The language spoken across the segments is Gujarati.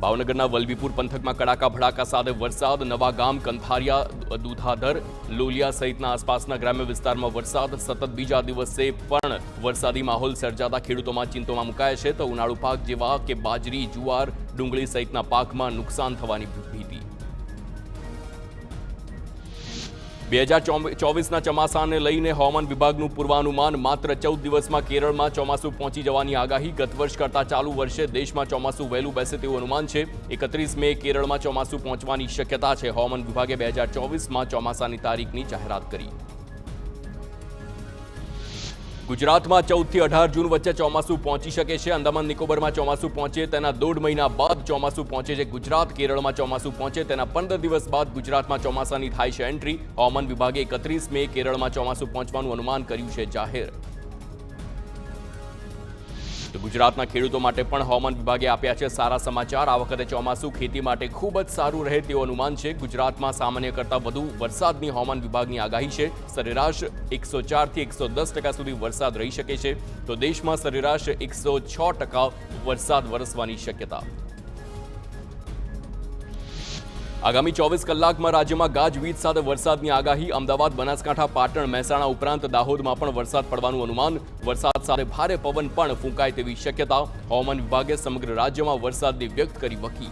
ભાવનગરના વલભીપુર પંથકમાં કડાકા ભડાકા સાથે વરસાદ નવા ગામ કંથારિયા દૂધાધર લોલિયા સહિતના આસપાસના ગ્રામ્ય વિસ્તારમાં વરસાદ સતત બીજા દિવસે પણ વરસાદી માહોલ સર્જાતા ખેડૂતોમાં ચિંતામાં મુકાયા છે તો ઉનાળુ પાક જેવા કે બાજરી જુવાર ડુંગળી સહિતના પાકમાં નુકસાન થવાની ભીતિ 2024ના ચોમાસાને લઈને હવામાન વિભાગનું પૂર્વાનુમાન માત્ર 14 દિવસમાં કેરળમાં ચોમાસું પહોંચી જવાની આગાહી ગત વર્ષ કરતા ચાલુ વર્ષે દેશમાં ચોમાસું વહેલું બેસે તેવું અનુમાન છે 31 મે કેરળમાં ચોમાસું પહોંચવાની શક્યતા છે હવામાન વિભાગે 2024માં ચોમાસાની તારીખની જાહેરાત કરી ગુજરાતમાં 14 થી 18 જૂન વચ્ચે ચોમાસું પહોંચી શકે છે અંદામાન નિકોબારમાં ચોમાસું પહોંચે તેના 1.5 મહિના બાદ ચોમાસું પહોંચે છે ગુજરાત કેરળમાં ચોમાસું પહોંચે તેના 15 દિવસ બાદ ગુજરાતમાં ચોમાસાની થાય છે એન્ટ્રી હવામાન વિભાગે 31 મે કેરળમાં ચોમાસું પહોંચવાનું અનુમાન કર્યું છે જાહેર તો ગુજરાતના ખેડૂતો માટે પણ હવામાન વિભાગે આપ્યા છે સારા સમાચાર આ વખતે ચોમાસું ખેતી માટે ખૂબ જ સારું રહે તેવું અનુમાન છે ગુજરાતમાં સામાન્ય કરતાં વધુ વરસાદની હવામાન વિભાગની આગાહી છે સરેરાશ 104 થી 110% સુધી વરસાદ રહી શકે છે તો દેશમાં સરેરાશ 106% વરસાદ વરસવાની શક્યતા આગામી 24 કલાકમાં રાજ્યમાં ગાજવીજ સાથે વરસાદની આગાહી અમદાવાદ બનાસકાંઠા પાટણ મહેસાણા ઉપરાંત દાહોદમાં પણ વરસાદ પડવાનું અનુમાન વરસાદ સાથે ભારે પવન પણ ફૂંકાય તેવી શક્યતા હવામાન વિભાગે સમગ્ર રાજ્યમાં વરસાદની વ્યક્ત કરી વકી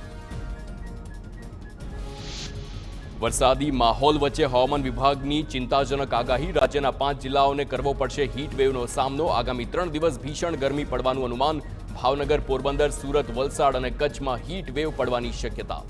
વરસાદી માહોલ વચ્ચે હવામાન વિભાગની ચિંતાજનક આગાહી રાજ્યના 5 જિલ્લાઓને કરવો પડશે હીટ વેવનો સામનો આગામી 3 દિવસ ભીષણ ગરમી પડવાનું અનુમાન ભાવનગર પોરબંદર સુરત વલસાડ અને કચ્છમાં હીટ વેવ પડવાની શક્યતા